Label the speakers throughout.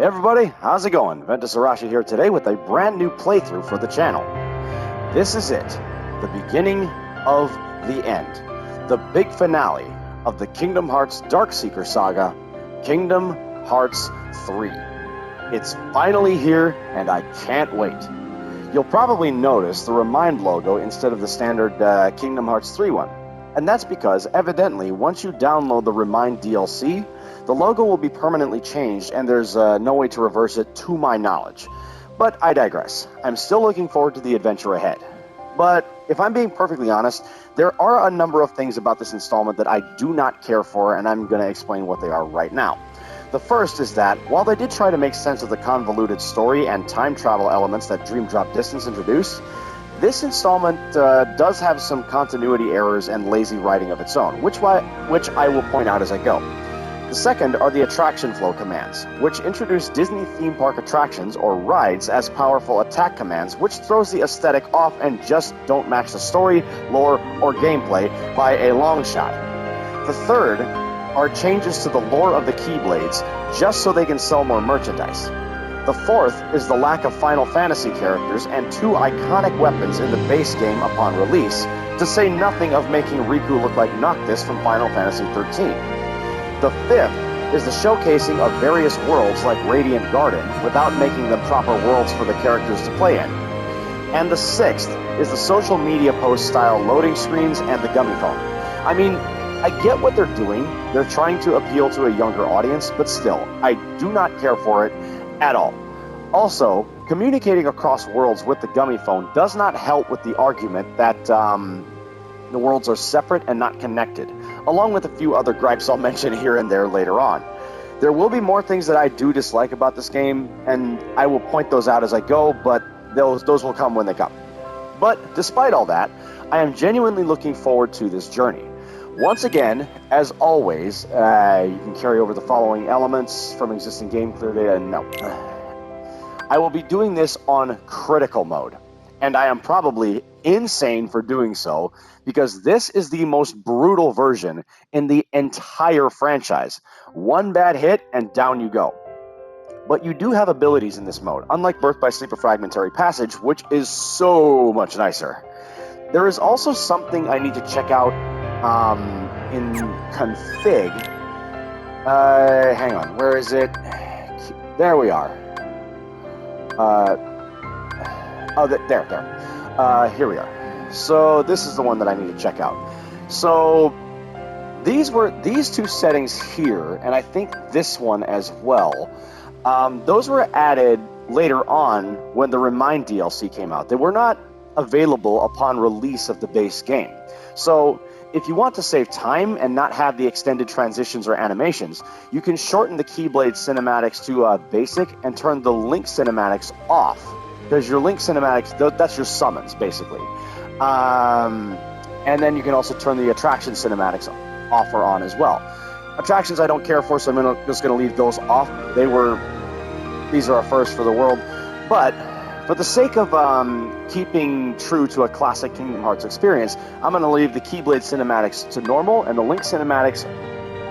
Speaker 1: Hey everybody, how's it going? Ventus Arashi here today with a brand new playthrough for the channel. This is it, the beginning of the end, the big finale of the Kingdom Hearts Darkseeker saga, Kingdom Hearts 3. It's finally here, and I can't wait. You'll probably notice the Remind logo instead of the standard Kingdom Hearts 3 one. And that's because, evidently, once you download the Remind DLC, the logo will be permanently changed, and there's no way to reverse it to my knowledge. But I digress. I'm still looking forward to the adventure ahead. But if I'm being perfectly honest, there are a number of things about this installment that I do not care for, and I'm going to explain what they are right now. The first is that, while they did try to make sense of the convoluted story and time travel elements that Dream Drop Distance introduced, this installment does have some continuity errors and lazy writing of its own, which I will point out as I go. The second are the attraction flow commands, which introduce Disney theme park attractions or rides as powerful attack commands, which throws the aesthetic off and just don't match the story, lore, or gameplay by a long shot. The third are changes to the lore of the Keyblades just so they can sell more merchandise. The fourth is the lack of Final Fantasy characters and two iconic weapons in the base game upon release, to say nothing of making Riku look like Noctis from Final Fantasy XIII. The fifth is the showcasing of various worlds like Radiant Garden without making them proper worlds for the characters to play in. And the sixth is the social media post style loading screens and the gummy phone. I mean, I get what they're doing. They're trying to appeal to a younger audience, but still, I do not care for it at all. Also, communicating across worlds with the gummy phone does not help with the argument that the worlds are separate and not connected, along with a few other gripes I'll mention here and there later on. There will be more things that I do dislike about this game, and I will point those out as I go, but those will come when they come. But despite all that, I am genuinely looking forward to this journey. Once again, as always, you can carry over the following elements from existing game clear data. No. I will be doing this on critical mode, and I am probably insane for doing so, because this is the most brutal version in the entire franchise. One bad hit, and down you go. But you do have abilities in this mode, unlike Birth by Sleep or Fragmentary Passage, which is so much nicer. There is also something I need to check out in config. Hang on, where is it? There we are. There. Here we are. So this is the one that I need to check out. So these two settings here, and I think this one as well, those were added later on when the Remind DLC came out. They were not available upon release of the base game. So if you want to save time and not have the extended transitions or animations, you can shorten the Keyblade cinematics to basic and turn the Link cinematics off. Because your Link cinematics, that's your summons, basically. And then you can also turn the attraction cinematics off or on as well. Attractions I don't care for, so I'm just going to leave those off. These are a first for the world. But for the sake of keeping true to a classic Kingdom Hearts experience, I'm going to leave the Keyblade cinematics to normal and the Link cinematics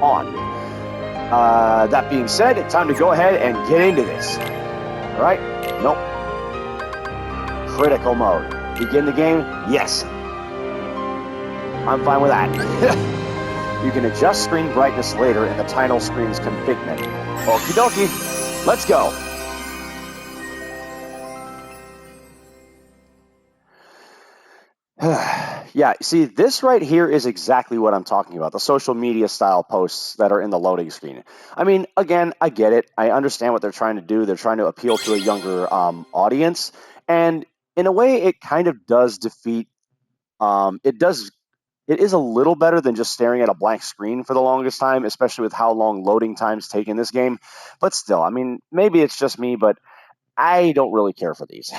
Speaker 1: on. That being said, it's time to go ahead and get into this. Alright? Nope. Critical mode. Begin the game? Yes. I'm fine with that. You can adjust screen brightness later in the title screen's config menu. Okie dokie. Let's go. Yeah, see, this right here is exactly what I'm talking about, the social media style posts that are in the loading screen. I mean, again, I get it. I understand what they're trying to do. They're trying to appeal to a younger audience. And in a way, it kind of does defeat, it is a little better than just staring at a blank screen for the longest time, especially with how long loading times take in this game. But still, I mean, maybe it's just me, but I don't really care for these.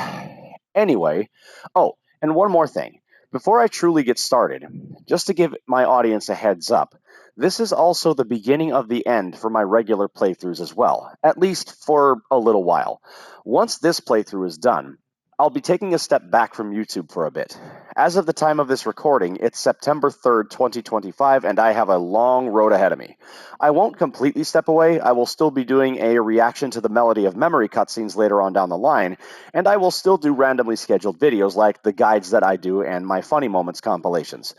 Speaker 1: Anyway, oh, and one more thing. Before I truly get started, just to give my audience a heads up, this is also the beginning of the end for my regular playthroughs as well, at least for a little while. Once this playthrough is done, I'll be taking a step back from YouTube for a bit. As of the time of this recording, it's September 3rd, 2025, and I have a long road ahead of me. I won't completely step away. I will still be doing a reaction to the Melody of Memory cutscenes later on down the line, and I will still do randomly scheduled videos like the guides that I do and my Funny Moments compilations.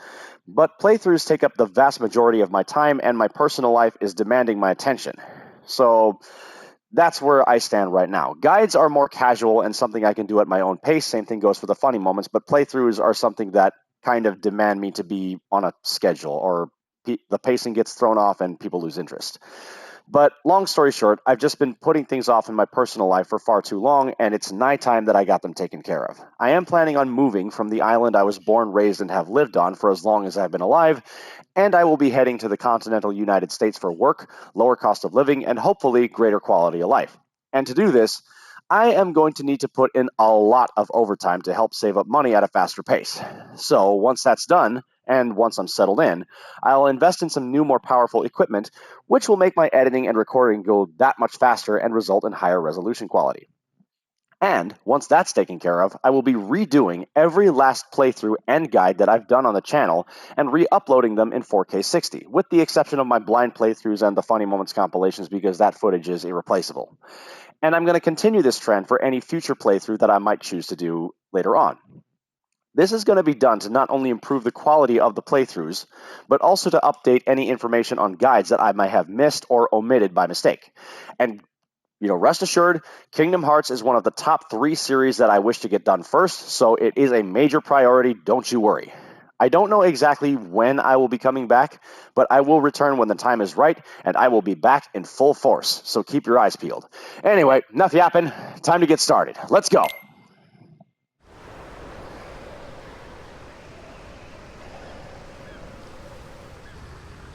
Speaker 1: But playthroughs take up the vast majority of my time, and my personal life is demanding my attention. So that's where I stand right now. Guides are more casual and something I can do at my own pace. Same thing goes for the Funny Moments, but playthroughs are something that kind of demand me to be on a schedule, or the pacing gets thrown off and people lose interest. But long story short, I've just been putting things off in my personal life for far too long, and it's nigh time that I got them taken care of. I am planning on moving from the island I was born, raised, and have lived on for as long as I've been alive, and I will be heading to the continental United States for work, lower cost of living, and hopefully greater quality of life. And to do this, I am going to need to put in a lot of overtime to help save up money at a faster pace. So once that's done, and once I'm settled in, I'll invest in some new, more powerful equipment, which will make my editing and recording go that much faster and result in higher resolution quality. And once that's taken care of, I will be redoing every last playthrough and guide that I've done on the channel and re-uploading them in 4K 60, with the exception of my blind playthroughs and the Funny Moments compilations because that footage is irreplaceable. And I'm going to continue this trend for any future playthrough that I might choose to do later on. This is going to be done to not only improve the quality of the playthroughs, but also to update any information on guides that I might have missed or omitted by mistake. And rest assured, Kingdom Hearts is one of the top 3 series that I wish to get done first, so it is a major priority, don't you worry. I don't know exactly when I will be coming back, but I will return when the time is right, and I will be back in full force, so keep your eyes peeled. Anyway, enough yapping, time to get started. Let's go!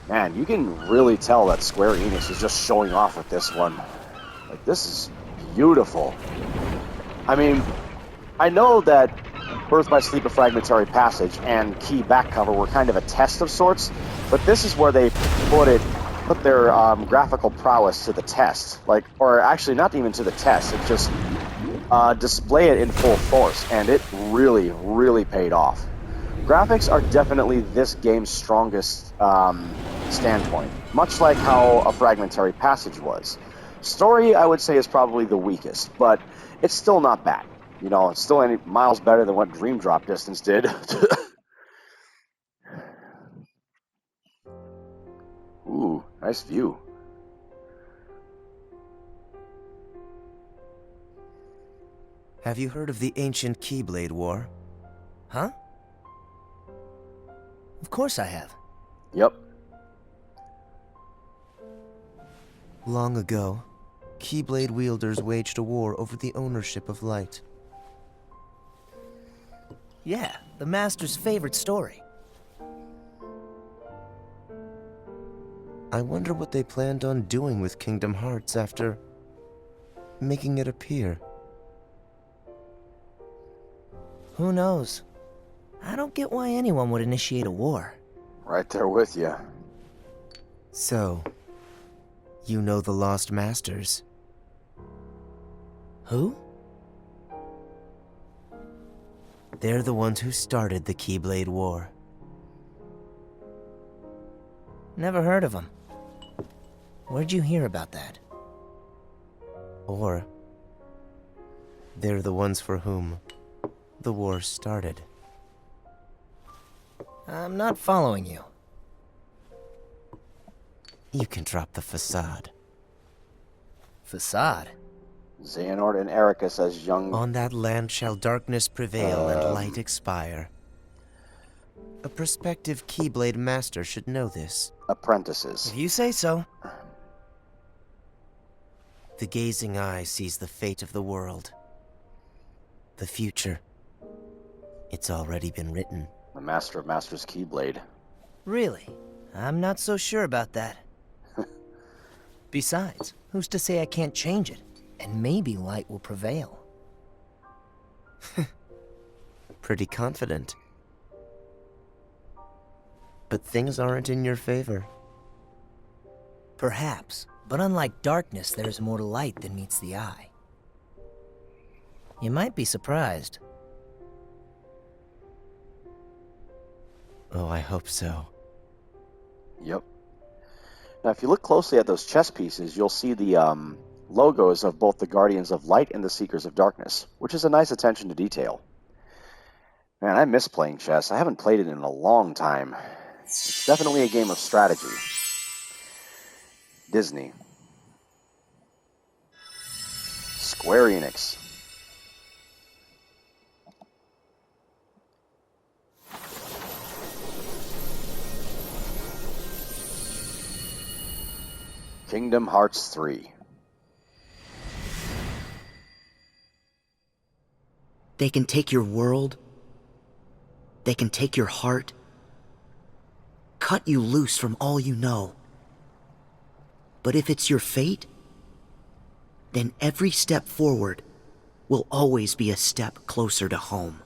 Speaker 1: Man, you can really tell that Square Enix is just showing off with this one. Like, this is beautiful. I mean, I know that Birth by Sleep, A Fragmentary Passage and Key back cover were kind of a test of sorts, but this is where they put their graphical prowess to the test. Or actually not even to the test, it just display it in full force, and it really, really paid off. Graphics are definitely this game's strongest standpoint, much like how A Fragmentary Passage was. Story, I would say, is probably the weakest, but it's still not bad. It's still any miles better than what Dream Drop Distance did. Ooh, nice view.
Speaker 2: Have you heard of the ancient Keyblade War?
Speaker 3: Huh? Of course I have.
Speaker 1: Yep.
Speaker 2: Long ago, Keyblade wielders waged a war over the ownership of light.
Speaker 3: Yeah, the Master's favorite story.
Speaker 2: I wonder what they planned on doing with Kingdom Hearts after making it appear.
Speaker 3: Who knows? I don't get why anyone would initiate a war.
Speaker 1: Right there with you.
Speaker 2: So, you know the Lost Masters?
Speaker 3: Who?
Speaker 2: They're the ones who started the Keyblade War.
Speaker 3: Never heard of them. Where'd you hear about that?
Speaker 2: Or, they're the ones for whom the war started.
Speaker 3: I'm not following you.
Speaker 2: You can drop the facade.
Speaker 3: Facade?
Speaker 1: Xehanort and Erica says young...
Speaker 2: On that land shall darkness prevail and light expire. A prospective Keyblade master should know this.
Speaker 1: Apprentices.
Speaker 3: If you say so.
Speaker 2: The gazing eye sees the fate of the world. The future. It's already been written.
Speaker 1: The Master of Masters Keyblade.
Speaker 3: Really? I'm not so sure about that. Besides, who's to say I can't change it? And maybe light will prevail.
Speaker 2: Pretty confident. But things aren't in your favor.
Speaker 3: Perhaps, but unlike darkness, there's more to light than meets the eye. You might be surprised.
Speaker 2: Oh, I hope so.
Speaker 1: Yep. Now, if you look closely at those chess pieces, you'll see the logos of both the Guardians of Light and the Seekers of Darkness, which is a nice attention to detail. Man, I miss playing chess. I haven't played it in a long time. It's definitely a game of strategy. Disney. Square Enix. Kingdom Hearts 3.
Speaker 4: They can take your world. They can take your heart. Cut you loose from all you know. But if it's your fate, then every step forward will always be a step closer to home.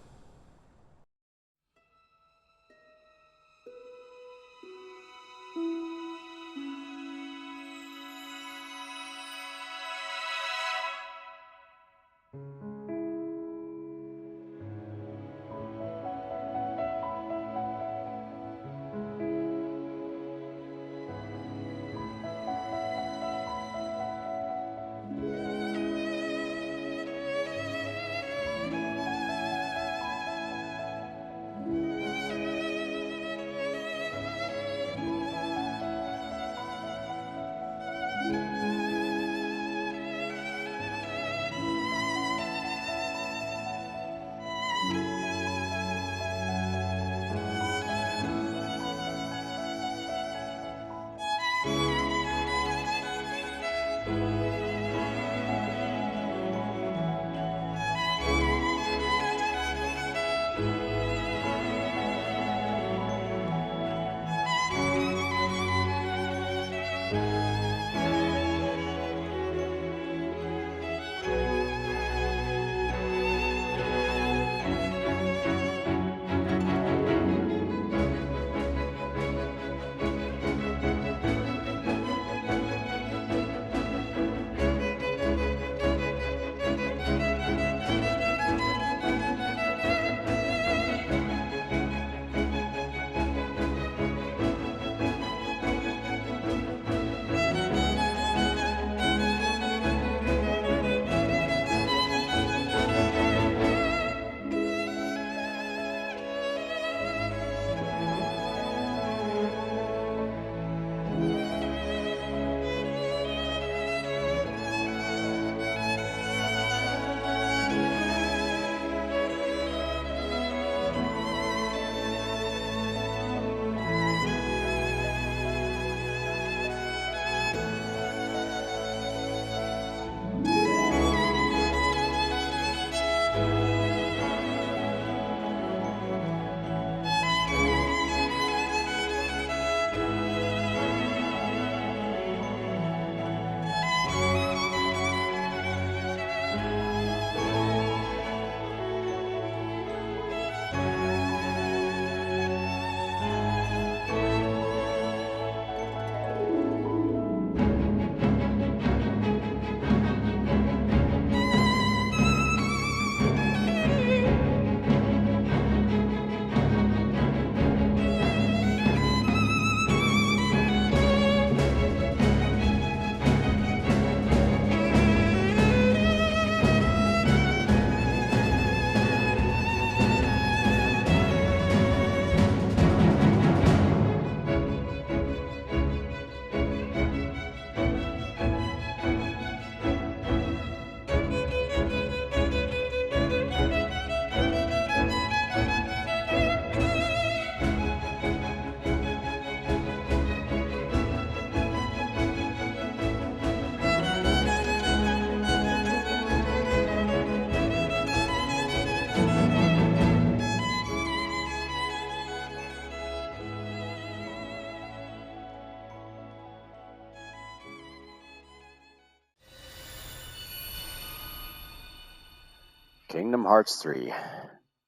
Speaker 1: Kingdom Hearts 3.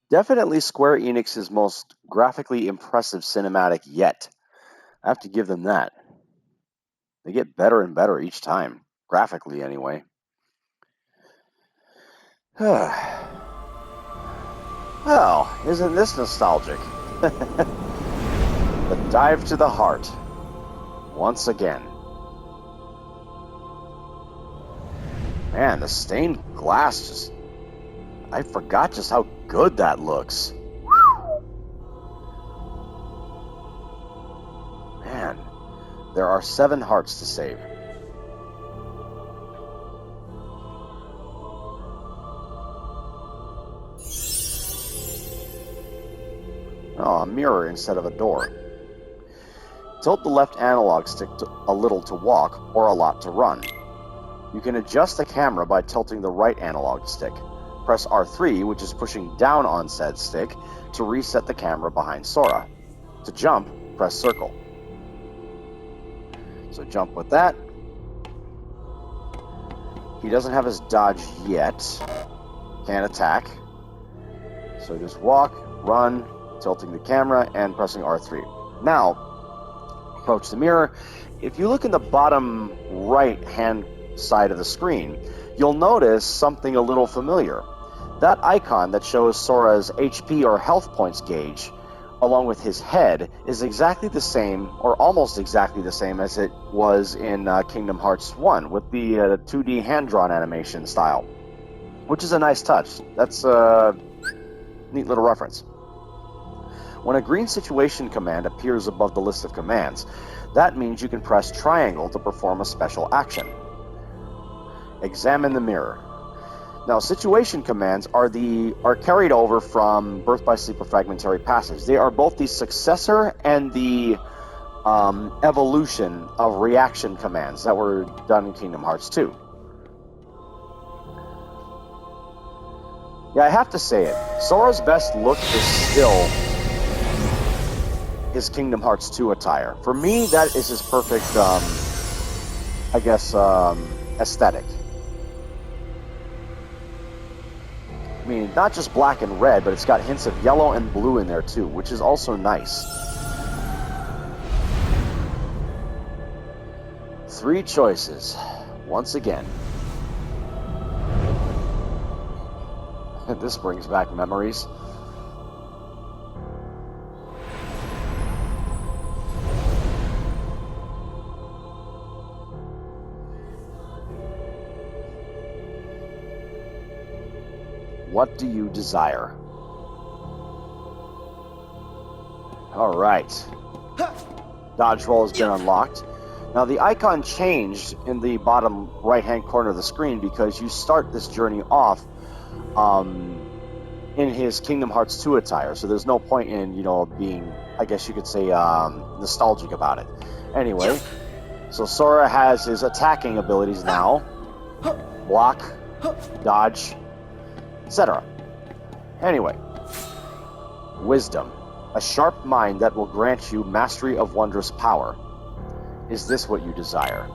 Speaker 1: Definitely Square Enix's most graphically impressive cinematic yet. I have to give them that. They get better and better each time, graphically anyway. Well, isn't this nostalgic? The dive to the heart. Once again. Man, the stained glass just... I forgot just how good that looks. Man, there are 7 hearts to save. Oh, a mirror instead of a door. Tilt the left analog stick a little to walk, or a lot to run. You can adjust the camera by tilting the right analog stick. Press R3, which is pushing down on said stick, to reset the camera behind Sora. To jump, press circle. So jump with that. He doesn't have his dodge yet. Can't attack. So just walk, run, tilting the camera, and pressing R3. Now, approach the mirror. If you look in the bottom right-hand side of the screen, you'll notice something a little familiar. That icon that shows Sora's HP or health points gauge, along with his head, is exactly the same, or almost exactly the same as it was in Kingdom Hearts 1, with the 2D hand-drawn animation style, which is a nice touch. That's a neat little reference. When a green situation command appears above the list of commands, that means you can press triangle to perform a special action. Examine the mirror. Now, situation commands are carried over from Birth by Sleep or Fragmentary Passage. They are both the successor and the evolution of reaction commands that were done in Kingdom Hearts 2. Yeah, I have to say it. Sora's best look is still his Kingdom Hearts 2 attire. For me, that is his perfect, aesthetic. I mean, not just black and red, but it's got hints of yellow and blue in there too, which is also nice. 3 choices. Once again. This brings back memories. What do you desire? All right. Dodge roll has been unlocked. Now the icon changed in the bottom right-hand corner of the screen because you start this journey off in his Kingdom Hearts 2 attire, so there's no point in, being, I guess you could say, nostalgic about it. Anyway, so Sora has his attacking abilities now. Block, dodge, etc. Anyway, wisdom, a sharp mind that will grant you mastery of wondrous power. Is this what you desire?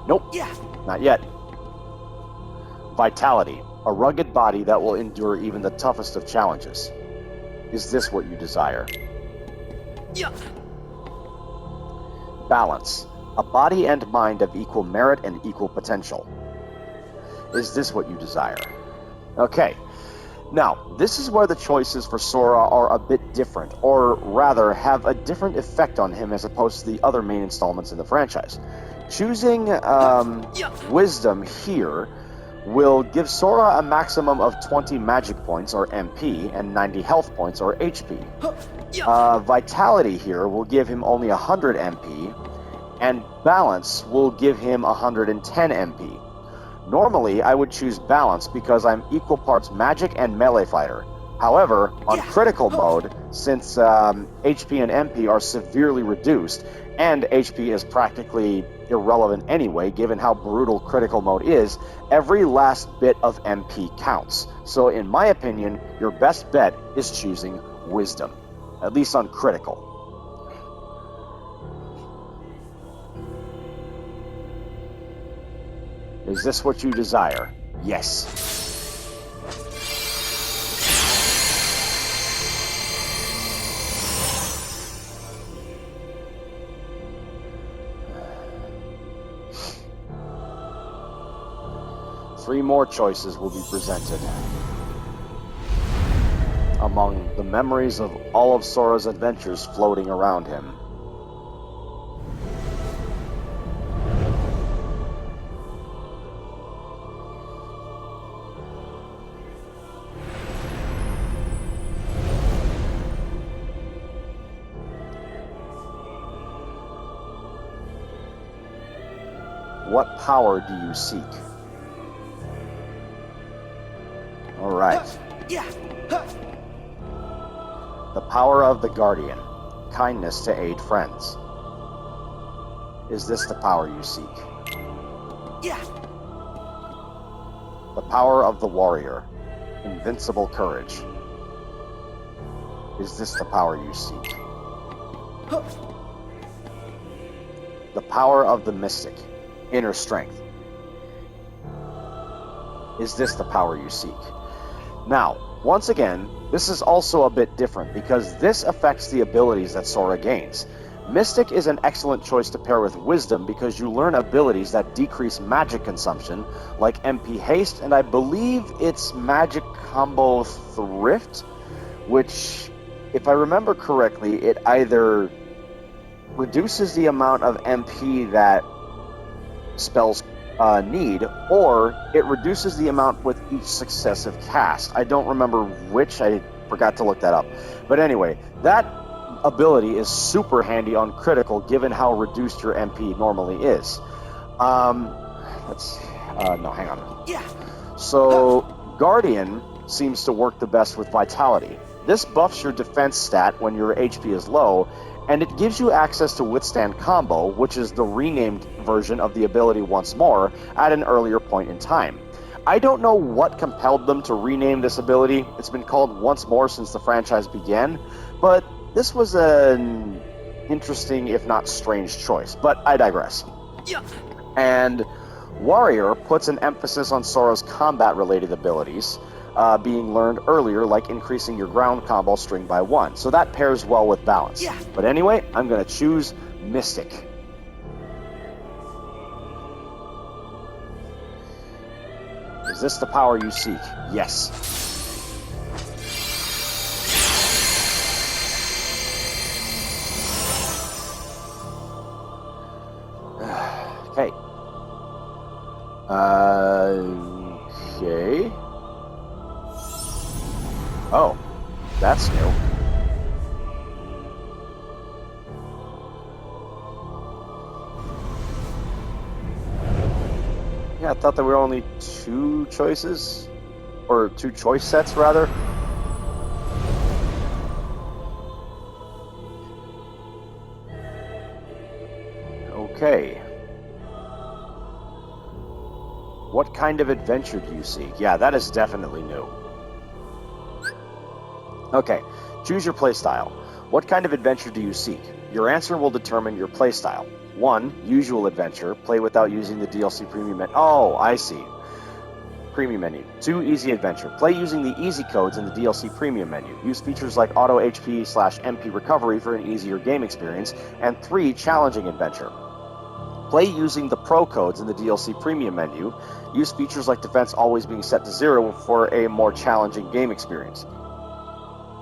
Speaker 1: Nope, not yet. Vitality, a rugged body that will endure even the toughest of challenges. Is this what you desire? Balance, a body and mind of equal merit and equal potential. Is this what you desire? Okay. Now, this is where the choices for Sora are a bit different, or rather, have a different effect on him as opposed to the other main installments in the franchise. Choosing Wisdom here will give Sora a maximum of 20 magic points, or MP, and 90 health points, or HP. Vitality here will give him only 100 MP, and Balance will give him 110 MP. Normally, I would choose Balance because I'm equal parts magic and melee fighter. However, on critical mode, since HP and MP are severely reduced, and HP is practically irrelevant anyway, given how brutal critical mode is, every last bit of MP counts. So in my opinion, your best bet is choosing Wisdom, at least on critical. Is this what you desire? Yes. 3 more choices will be presented. Among the memories of all of Sora's adventures floating around him. What power do you seek? Alright. The power of the Guardian. Kindness to aid friends. Is this the power you seek? The power of the Warrior. Invincible courage. Is this the power you seek? The power of the Mystic. Inner strength. Is this the power you seek? Now, once again, this is also a bit different because this affects the abilities that Sora gains. Mystic is an excellent choice to pair with Wisdom because you learn abilities that decrease magic consumption, like MP Haste, and I believe it's Magic Combo Thrift, which, if I remember correctly, it either reduces the amount of MP that spells need, or it reduces the amount with each successive cast. I don't remember which, I forgot to look that up. But anyway, that ability is super handy on critical given how reduced your MP normally is. Let's see. No, hang on. So, Guardian seems to work the best with Vitality. This buffs your defense stat when your HP is low, and it gives you access to Withstand Combo, which is the renamed version of the ability once more, at an earlier point in time. I don't know what compelled them to rename this ability. It's been called Once More since the franchise began, but this was an interesting, if not strange, choice. But I digress. And Warrior puts an emphasis on Sora's combat-related abilities, being learned earlier, like increasing your ground combo string by 1. So that pairs well with balance. But anyway, I'm going to choose Mystic. Is this the power you seek? Yes. Okay. Okay. Oh, that's new. Yeah, I thought there were only 2 choices, or 2 choice sets, rather. Okay. What kind of adventure do you seek? Yeah, that is definitely new. Okay, choose your playstyle. What kind of adventure do you seek? Your answer will determine your playstyle. 1. Usual adventure. Play without using the DLC premium menu. Oh, I see. Premium menu. 2. Easy adventure. Play using the easy codes in the DLC premium menu. Use features like auto HP/MP recovery for an easier game experience. And 3. Challenging adventure. Play using the pro codes in the DLC premium menu. Use features like defense always being set to 0 for a more challenging game experience.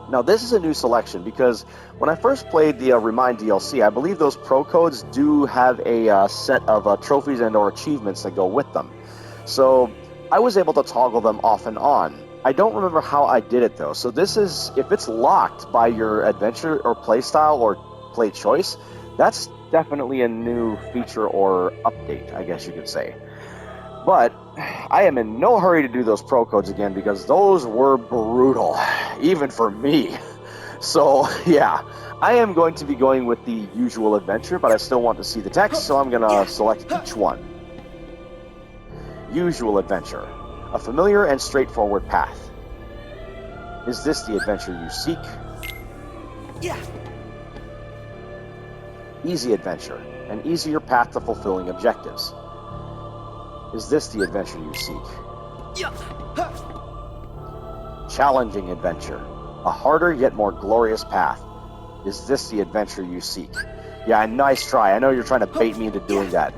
Speaker 1: Now, this is a new selection because when I first played the Remind DLC, I believe those pro codes do have a set of trophies and or achievements that go with them. So I was able to toggle them off and on. I don't remember how I did it though. So this is, if it's locked by your adventure or playstyle or play choice, that's definitely a new feature or update, I guess you could say. But I am in no hurry to do those pro codes again because those were brutal, even for me. So yeah, I am going to be going with the usual adventure, but I still want to see the text, so I'm going to select each one. Usual adventure, a familiar and straightforward path. Is this the adventure you seek? Easy adventure, an easier path to fulfilling objectives. Is this the adventure you seek? Challenging adventure, a harder yet more glorious path. Is this the adventure you seek? Yeah, nice try. I know you're trying to bait me into doing that.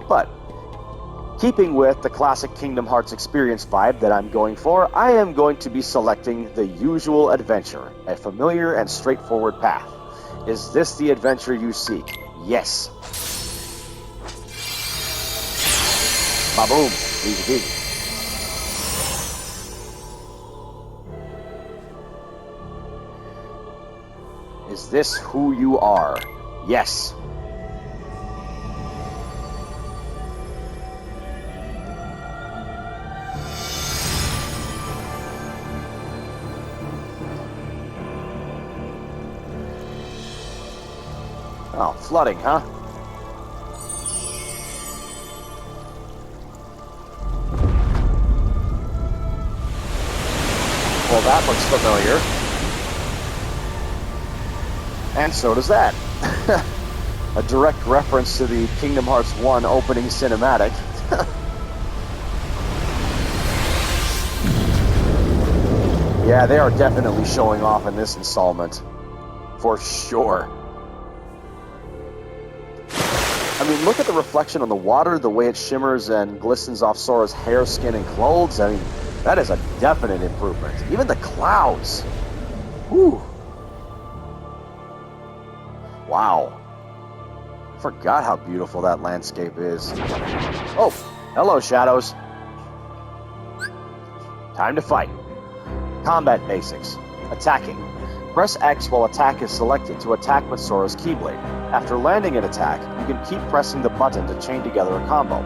Speaker 1: But Keeping with the classic Kingdom Hearts experience vibe that I'm going for, I am going to be selecting the usual adventure, a familiar and straightforward path. Is this the adventure you seek? Yes. Ba-boom. Easy peasy. Is this who you are? Yes. Oh, flooding, huh? Well, that looks familiar. And so does that. A direct reference to the Kingdom Hearts 1 opening cinematic. Yeah, they are definitely showing off in this installment. For sure. I mean, look at the reflection on the water, the way it shimmers and glistens off Sora's hair, skin, and clothes. I mean, that is a definite improvement. Even the clouds. Whew. Wow. I forgot how beautiful that landscape is. Oh, hello, shadows. Time to fight. Combat basics. Attacking. Press X while attack is selected to attack with Sora's Keyblade. After landing an attack, you can keep pressing the button to chain together a combo.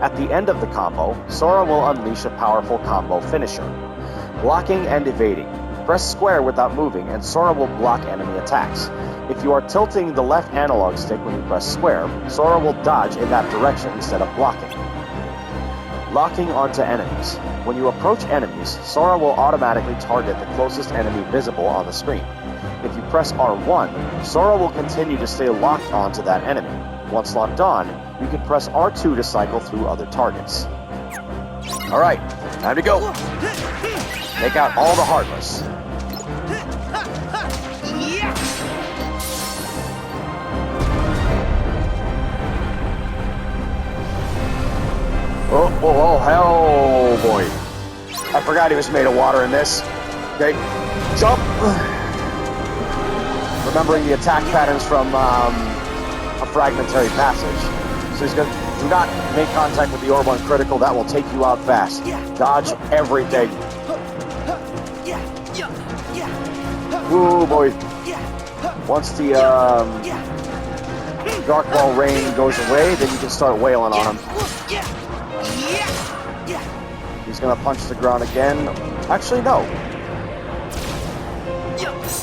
Speaker 1: At the end of the combo, Sora will unleash a powerful combo finisher. Blocking and evading. Press square without moving and Sora will block enemy attacks. If you are tilting the left analog stick when you press square, Sora will dodge in that direction instead of blocking. Locking onto enemies. When you approach enemies, Sora will automatically target the closest enemy visible on the screen. If you press R1, Sora will continue to stay locked onto that enemy. Once locked on, you can press R2 to cycle through other targets. Alright, time to go! Take out all the Heartless. Oh, hell, boy. I forgot he was made of water in this. Okay, jump. Remembering the attack patterns from a fragmentary passage. So he's going to do not make contact with the orb on critical. That will take you out fast. Dodge everything. Ooh, boy. Once the Dark Ball Rain goes away, then you can start wailing on him. He's gonna punch the ground again. Actually, no.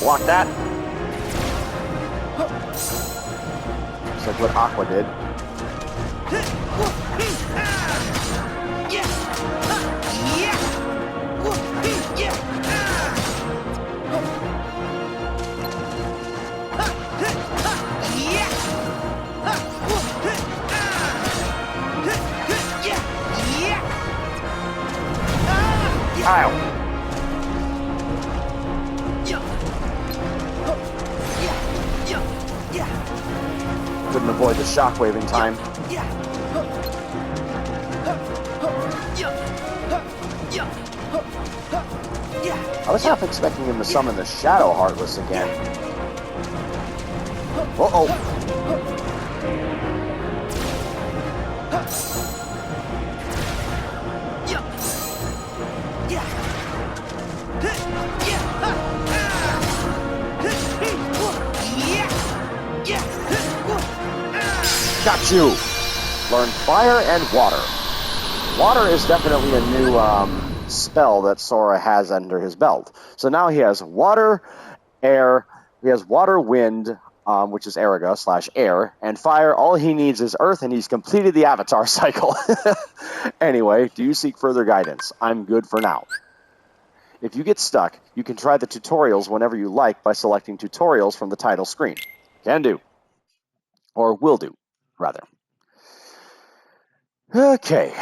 Speaker 1: Block that. Just like what Aqua did. Ow. Couldn't avoid the shockwave in time. I was half expecting him to summon the Shadow Heartless again. Uh-oh. Got you! Learn Fire and Water. Water is definitely a new spell that Sora has under his belt. So now he has Water, Air, he has Water, Wind, which is Eriga / Air, and Fire. All he needs is Earth, and he's completed the Avatar cycle. Anyway, do you seek further guidance? I'm good for now. If you get stuck, you can try the tutorials whenever you like by selecting Tutorials from the title screen. Can do. Or will do, rather. Okay.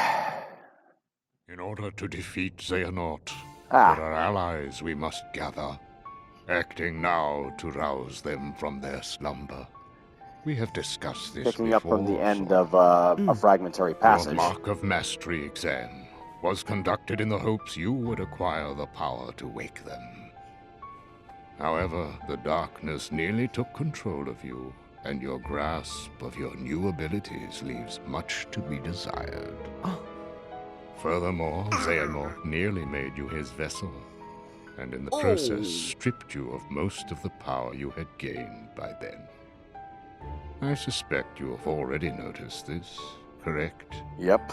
Speaker 5: In order to defeat Xehanort,
Speaker 1: Ah.
Speaker 5: there are allies we must gather, acting now to rouse them from their slumber. We have discussed this
Speaker 1: Picking
Speaker 5: before,
Speaker 1: up from the end
Speaker 5: Sora.
Speaker 1: of a fragmentary
Speaker 5: Your
Speaker 1: passage.
Speaker 5: Mark of Mastery exam was conducted in the hopes you would acquire the power to wake them. However, the darkness nearly took control of you, and your grasp of your new abilities leaves much to be desired. Furthermore, Xehanort nearly made you his vessel, and in the process stripped you of most of the power you had gained by then. I suspect you have already noticed this, correct?
Speaker 1: Yep.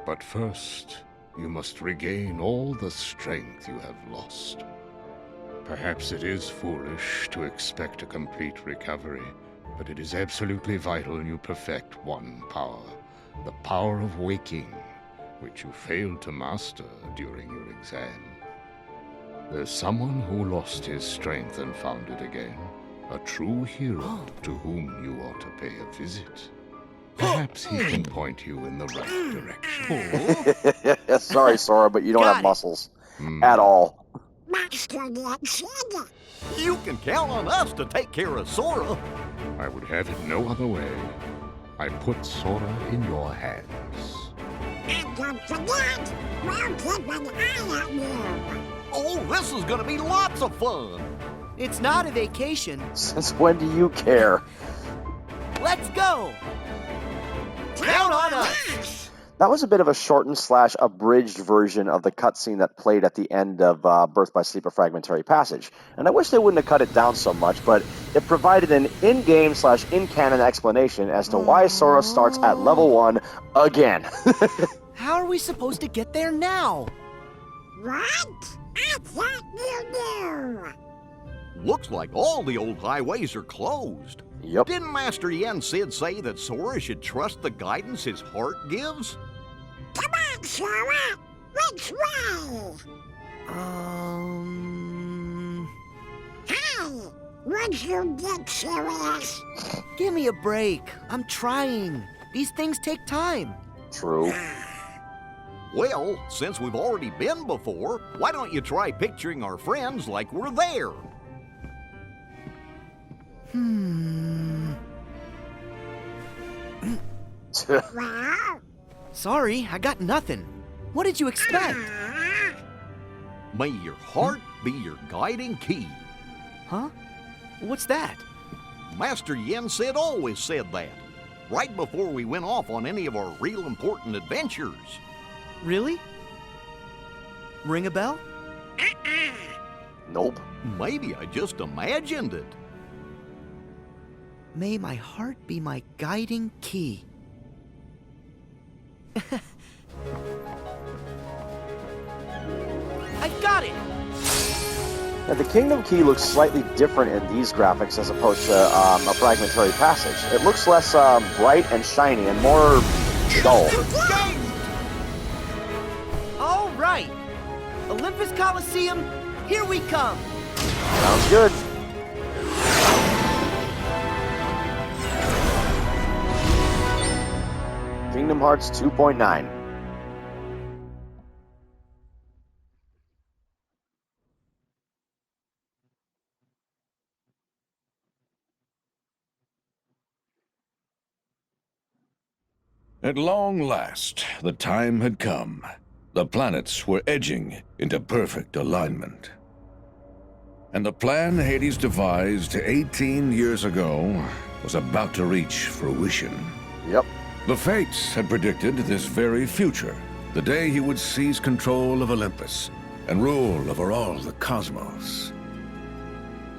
Speaker 5: But first, you must regain all the strength you have lost. Perhaps it is foolish to expect a complete recovery, but it is absolutely vital you perfect one power, the power of waking, which you failed to master during your exam. There's someone who lost his strength and found it again, a true hero to whom you ought to pay a visit. Perhaps he can point you in the right direction.
Speaker 1: Sorry, Sora, but you don't
Speaker 3: Got
Speaker 1: have
Speaker 3: it.
Speaker 1: muscles. At all.
Speaker 6: Master Xehanort.
Speaker 7: You can count on us to take care of Sora.
Speaker 5: I would have it no other way. I put Sora in your hands.
Speaker 6: And don't forget, we'll keep an eye on you.
Speaker 7: Oh, this is gonna be lots of fun.
Speaker 4: It's not a vacation.
Speaker 1: Since when do you care?
Speaker 4: Let's go!
Speaker 7: Count on us.
Speaker 1: That was a bit of a shortened / abridged version of the cutscene that played at the end of Birth by Sleep, a Fragmentary Passage. And I wish they wouldn't have cut it down so much, but it provided an in-game / in-canon explanation as to why Sora starts at level 1 again.
Speaker 4: How are we supposed to get there now?
Speaker 6: What? I thought you knew.
Speaker 7: Looks like all the old highways are closed.
Speaker 1: Yep.
Speaker 7: Didn't Master Yen Sid say that Sora should trust the guidance his heart gives?
Speaker 6: Come on, Sora. Which way? Hey, would you get serious?
Speaker 4: Give me a break. I'm trying. These things take time.
Speaker 1: True.
Speaker 7: Well, since we've already been before, why don't you try picturing our friends like we're there?
Speaker 6: Well,
Speaker 4: Sorry, I got nothing. What did you expect?
Speaker 7: May your heart be your guiding key.
Speaker 4: Huh? What's that?
Speaker 7: Master Yen Sid always said that, right before we went off on any of our real important adventures.
Speaker 4: Really? Ring a bell?
Speaker 1: Nope.
Speaker 7: Maybe I just imagined it.
Speaker 4: May my heart be my guiding key. I got it!
Speaker 1: Now, the Kingdom Key looks slightly different in these graphics as opposed to a Fragmentary Passage. It looks less bright and shiny and more dull.
Speaker 4: All right! Olympus Coliseum, here we come!
Speaker 1: Sounds good. Kingdom Hearts 2.9.
Speaker 8: At long last, the time had come. The planets were edging into perfect alignment. And the plan Hades devised 18 years ago was about to reach fruition.
Speaker 1: Yep.
Speaker 8: The Fates had predicted this very future, the day he would seize control of Olympus and rule over all the cosmos.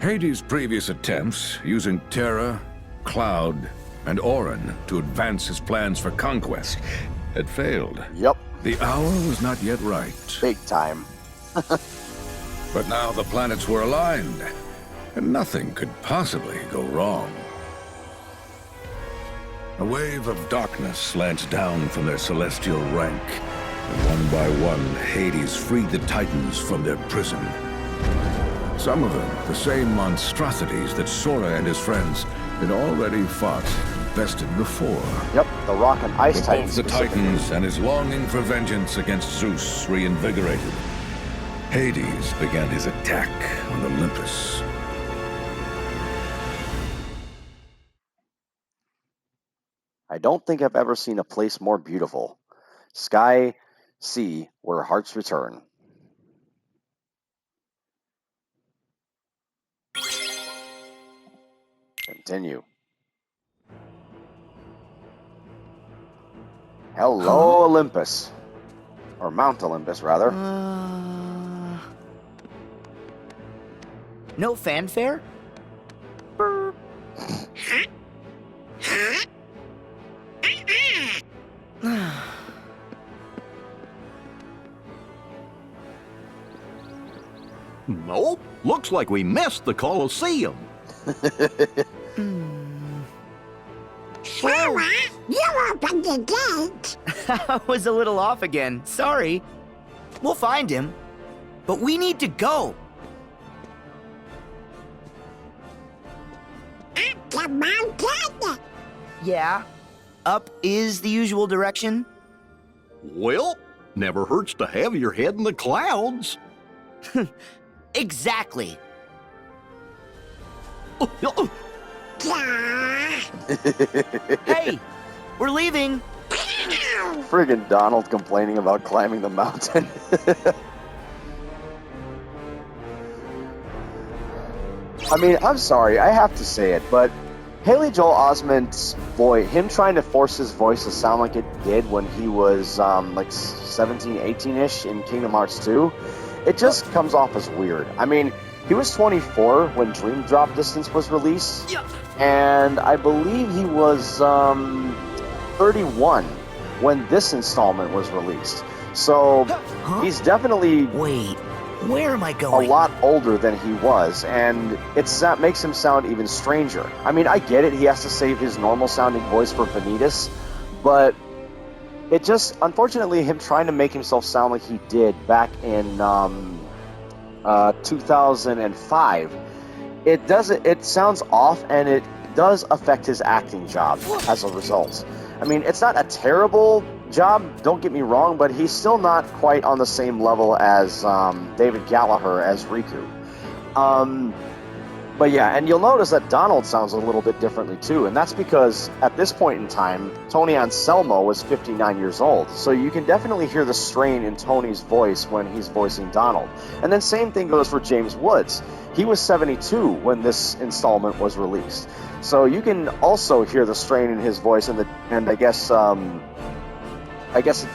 Speaker 8: Hades' previous attempts, using Terra, Cloud, and Auron to advance his plans for conquest, had failed.
Speaker 1: Yep.
Speaker 8: The hour was not yet right.
Speaker 1: Big time.
Speaker 8: But now the planets were aligned, and nothing could possibly go wrong. A wave of darkness slanced down from their celestial rank, and one by one, Hades freed the Titans from their prison. Some of them, the same monstrosities that Sora and his friends had already fought and bested before.
Speaker 1: Yep, the Rock and Ice
Speaker 8: But
Speaker 1: Titans.
Speaker 8: both the
Speaker 1: specifically.
Speaker 8: Titans and his longing for vengeance against Zeus reinvigorated. Hades began his attack on Olympus.
Speaker 1: I don't think I've ever seen a place more beautiful. Sky, sea, where hearts return. Continue. Hello, Olympus. Or Mount Olympus, rather.
Speaker 4: No fanfare? Brr.
Speaker 7: Nope. Looks like we missed the Coliseum.
Speaker 6: Sora, you opened the gate.
Speaker 4: I was a little off again. Sorry. We'll find him. But we need to go.
Speaker 6: Up the mountain.
Speaker 4: Yeah. Up is the usual direction.
Speaker 7: Well, never hurts to have your head in the clouds.
Speaker 4: Exactly. Hey, we're leaving.
Speaker 1: Friggin' Donald complaining about climbing the mountain. I mean, I'm sorry, I have to say it, but Haley Joel Osment's voice, him trying to force his voice to sound like it did when he was like 17, 18-ish in Kingdom Hearts 2, it just comes off as weird. I mean, he was 24 when Dream Drop Distance was released, and I believe he was 31 when this installment was released. So he's definitely
Speaker 4: Wait, where am I
Speaker 1: a
Speaker 4: going?
Speaker 1: lot older than he was, and that makes him sound even stranger. I mean, I get it, he has to save his normal sounding voice for Ventus, but it just, unfortunately, him trying to make himself sound like he did back in 2005, it sounds off, and it does affect his acting job as a result. I mean, it's not a terrible job, don't get me wrong, but he's still not quite on the same level as David Gallagher as Riku. But yeah, and you'll notice that Donald sounds a little bit differently too, and that's because at this point in time, Tony Anselmo was 59 years old, so you can definitely hear the strain in Tony's voice when he's voicing Donald. And then same thing goes for James Woods. He was 72 when this installment was released, so you can also hear the strain in his voice, and I guess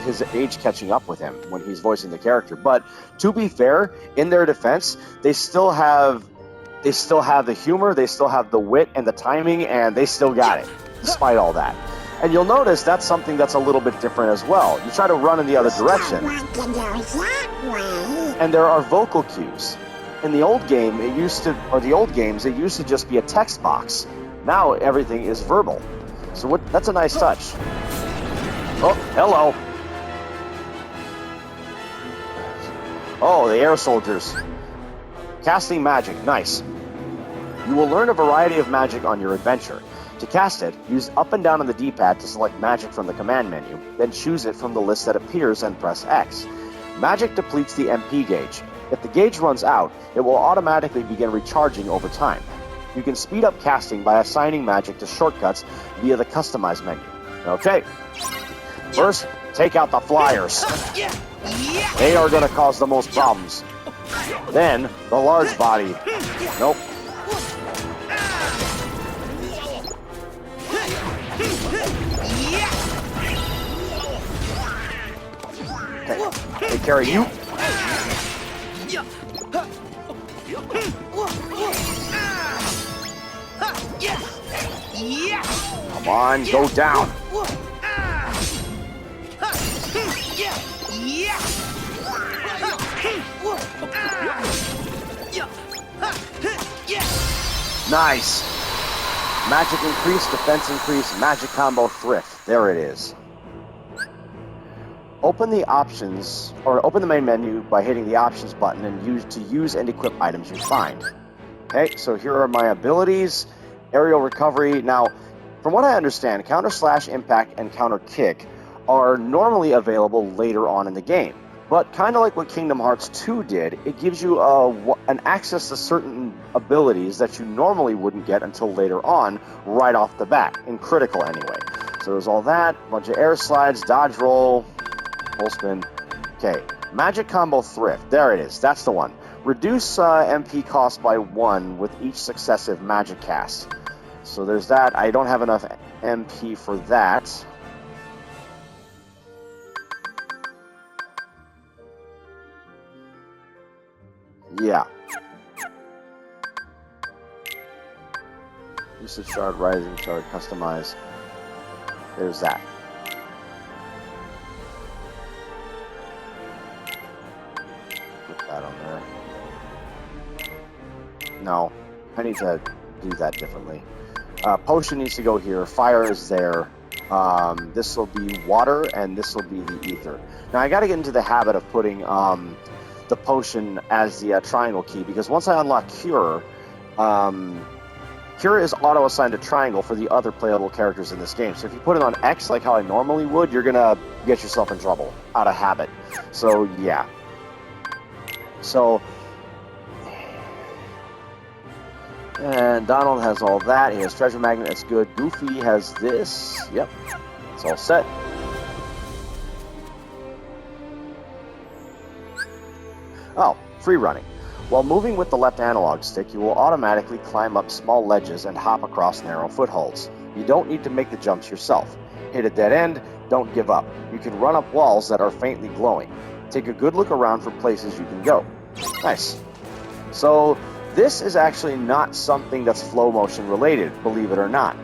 Speaker 1: his age catching up with him when he's voicing the character. But to be fair, in their defense, they still have the humor, they still have the wit and the timing, and they still got it, despite all that. And you'll notice that's something that's a little bit different as well. You try to run in the other direction, and there are vocal cues. In the old game, it used to just be a text box. Now everything is verbal. So that's a nice touch. Oh, hello. Oh, the air soldiers. Casting magic, nice. You will learn a variety of magic on your adventure. To cast it, use up and down on the D-pad to select magic from the command menu, then choose it from the list that appears and press X. Magic depletes the MP gauge. If the gauge runs out, it will automatically begin recharging over time. You can speed up casting by assigning magic to shortcuts via the Customize menu. Okay. First, take out the flyers. They are going to cause the most problems. Then, the large body. Nope. Okay, take care of you. Come on, go down. Nice. Magic increase, defense increase, magic combo thrift. There it is. Open the options, or open the main menu by hitting the options button and use and equip items you find. Okay, so here are my abilities. Aerial recovery. Now, from what I understand, counter slash, impact, and counter kick are normally available later on in the game. But kind of like what Kingdom Hearts 2 did, it gives you an access to certain abilities that you normally wouldn't get until later on, right off the bat, in critical anyway. So there's all that. Bunch of air slides, dodge roll, full spin. Okay, magic combo thrift. There it is. That's the one. Reduce MP cost by 1 with each successive magic cast. So there's that. I don't have enough MP for that. Yeah. Usage shard, rising shard, customize. There's that. Put that on there. No, I need to do that differently. Potion needs to go here. Fire is there. This will be water, and this will be the ether. Now I got to get into the habit of putting the potion as the triangle key, because once I unlock Cure, Cure is auto-assigned to triangle for the other playable characters in this game. So if you put it on X like how I normally would, you're gonna get yourself in trouble out of habit. So yeah. So, and Donald has all that. He has treasure magnet. That's good. Goofy has this. Yep, it's all set. Oh, free running. While moving with the left analog stick, you will automatically climb up small ledges and hop across narrow footholds. You don't need to make the jumps yourself. Hit a dead end, don't give up. You can run up walls that are faintly glowing. Take a good look around for places you can go. Nice. So, this is actually not something that's flow motion related, believe it or not.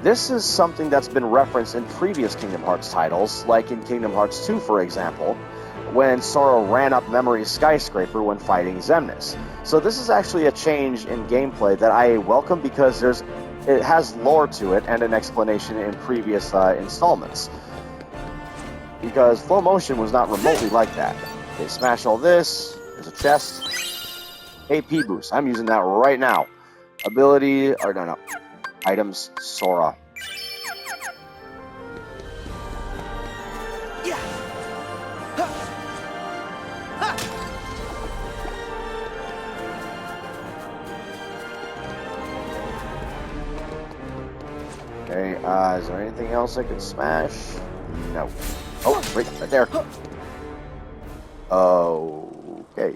Speaker 1: This is something that's been referenced in previous Kingdom Hearts titles, like in Kingdom Hearts 2, for example, when Sora ran up Memory's skyscraper when fighting Xemnas. So this is actually a change in gameplay that I welcome, because it has lore to it and an explanation in previous installments. Because flow motion was not remotely like that. Okay, smash all this. There's a chest. AP boost. I'm using that right now. Ability, or no. Items, Sora. Okay, is there anything else I could smash? No. Oh, wait, right there. Okay.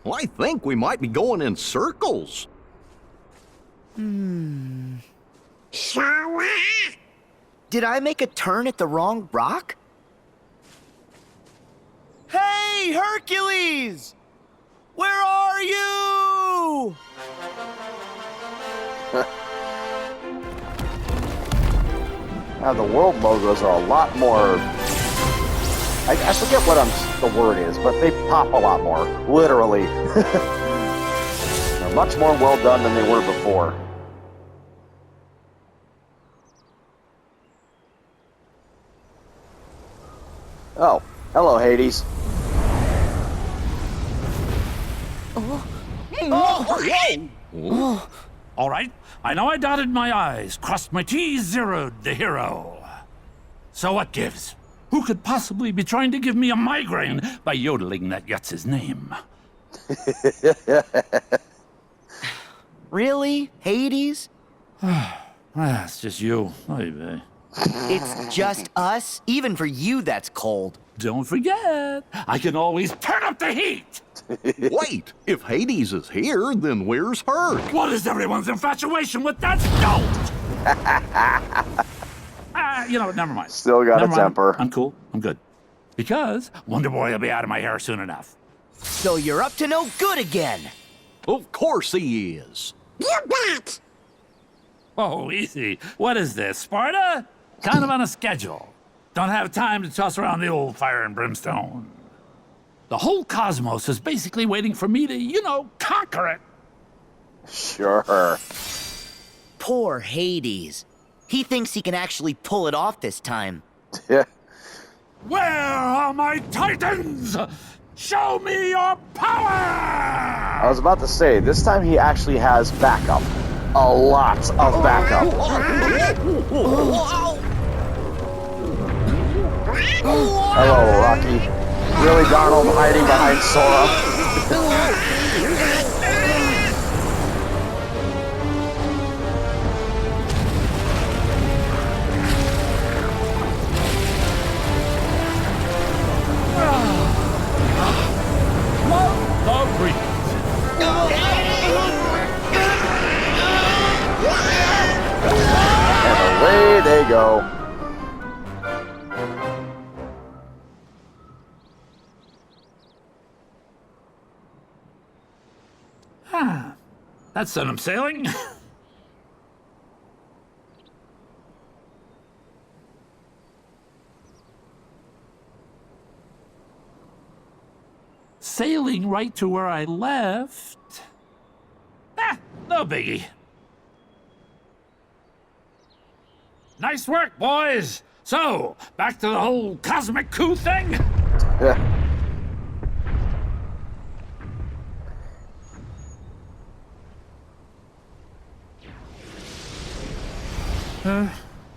Speaker 7: Well, I think we might be going in circles.
Speaker 6: Sora?
Speaker 4: Did I make a turn at the wrong rock? Hey, Hercules! Where are you?
Speaker 1: Now, the world logos are a lot more... I forget what the word is, but they pop a lot more, literally. They're much more well done than they were before. Oh, hello, Hades.
Speaker 9: All right, I know I dotted my I's, crossed my T's, zeroed the hero. So what gives? Who could possibly be trying to give me a migraine by yodeling that Yutz's name?
Speaker 4: Really, Hades?
Speaker 9: It's just you. Oy vey.
Speaker 4: It's just us? Even for you, that's cold.
Speaker 9: Don't forget, I can always turn up the heat!
Speaker 7: Wait, if Hades is here, then where's Herc?
Speaker 9: What is everyone's infatuation with that stone? You know what, never mind.
Speaker 1: Still got
Speaker 9: Never
Speaker 1: a
Speaker 9: mind.
Speaker 1: temper.
Speaker 9: I'm cool, I'm good. Because Wonder Boy will be out of my hair soon enough.
Speaker 4: So you're up to no good again.
Speaker 7: Of course he is.
Speaker 6: You bet!
Speaker 9: Oh, easy. What is this, Sparta? Kind of on a schedule. Don't have time to toss around the old fire and brimstone. The whole cosmos is basically waiting for me to, conquer it.
Speaker 1: Sure.
Speaker 4: Poor Hades. He thinks he can actually pull it off this time.
Speaker 1: Yeah.
Speaker 9: Where are my titans? Show me your power!
Speaker 1: I was about to say, this time he actually has backup. A lot of backup. Hello, Rocky. Really, Donald hiding behind Sora?
Speaker 9: Love the breeze.
Speaker 1: And away they go.
Speaker 9: That sent him sailing. Sailing right to where I left. No biggie. Nice work, boys. So, back to the whole cosmic coup thing?
Speaker 1: Yeah.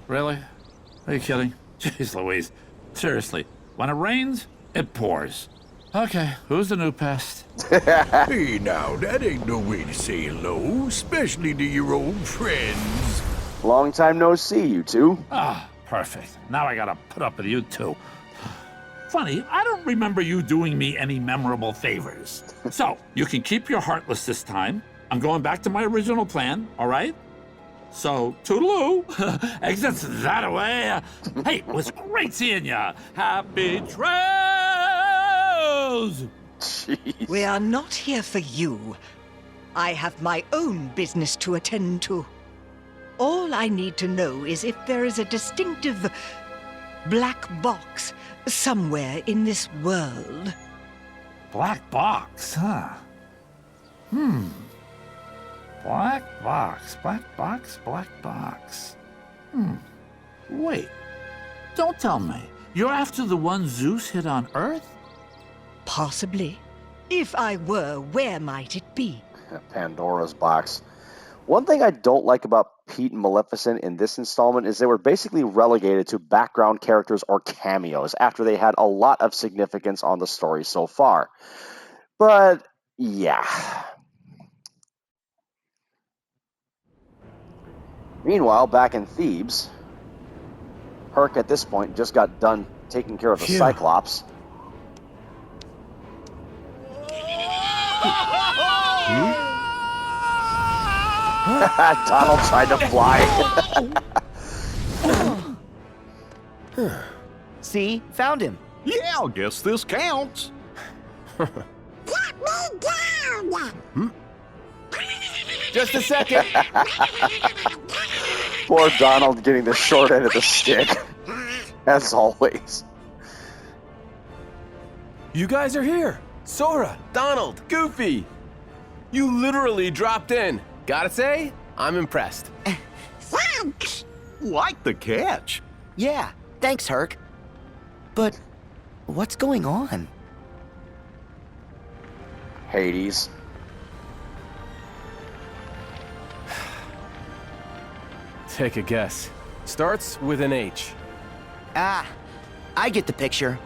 Speaker 9: Really? Are you kidding? Jeez Louise. Seriously, when it rains, it pours. Okay, who's the new pest?
Speaker 10: Hey now, that ain't no way to say hello, especially to your old friends.
Speaker 1: Long time no see, you two.
Speaker 9: Ah, perfect. Now I gotta put up with you too. Funny, I don't remember you doing me any memorable favors. So, you can keep your heartless this time. I'm going back to my original plan, all right? So, toodaloo. Exits that away. Hey, it was great seeing ya. Happy trails!
Speaker 1: Jeez.
Speaker 11: We are not here for you. I have my own business to attend to. All I need to know is if there is a distinctive black box somewhere in this world.
Speaker 9: Black box, huh? Black box, black box, black box. Wait. Don't tell me. You're after the one Zeus hit on Earth?
Speaker 11: Possibly. If I were, where might it be?
Speaker 1: Pandora's box. One thing I don't like about Pete and Maleficent in this installment is they were basically relegated to background characters or cameos after they had a lot of significance on the story so far. But, yeah. Meanwhile, back in Thebes, Herc at this point just got done taking care of the Cyclops. Donald tried to fly.
Speaker 4: See? Found him.
Speaker 7: Yeah, I guess this counts.
Speaker 6: Get me down!
Speaker 12: Just a second.
Speaker 1: Poor Donald getting the short end of the stick, as always.
Speaker 12: You guys are here. Sora, Donald, Goofy. You literally dropped in. Gotta say, I'm impressed.
Speaker 6: Thanks!
Speaker 7: Like the catch.
Speaker 4: Yeah, thanks, Herc. But what's going on?
Speaker 1: Hades.
Speaker 12: Take a guess. Starts with an H.
Speaker 4: Ah, I get the picture.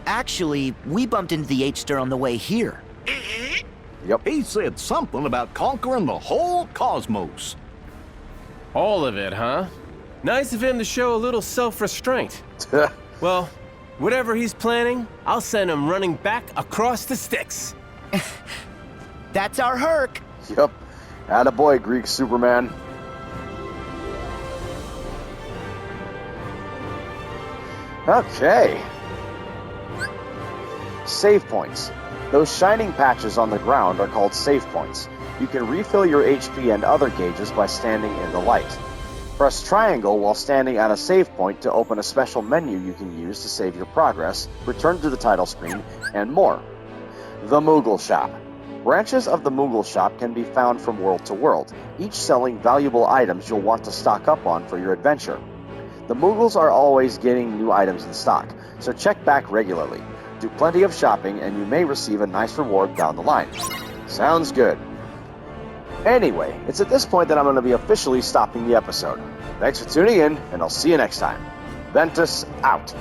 Speaker 4: Actually, we bumped into the H-Stir on the way here.
Speaker 1: Yep.
Speaker 7: He said something about conquering the whole cosmos.
Speaker 12: All of it, huh? Nice of him to show a little self-restraint. Well, whatever he's planning, I'll send him running back across the Styx.
Speaker 4: That's our Herc.
Speaker 1: Yep. Attaboy, Greek Superman. Okay. Save points. Those shining patches on the ground are called save points. You can refill your HP and other gauges by standing in the light. Press triangle while standing at a save point to open a special menu you can use to save your progress, return to the title screen, and more. The Moogle Shop. Branches of the Moogle Shop can be found from world to world, each selling valuable items you'll want to stock up on for your adventure. The Moogles are always getting new items in stock, so check back regularly. Do plenty of shopping and you may receive a nice reward down the line. Sounds good. Anyway, it's at this point that I'm going to be officially stopping the episode. Thanks for tuning in, and I'll see you next time. Ventus out.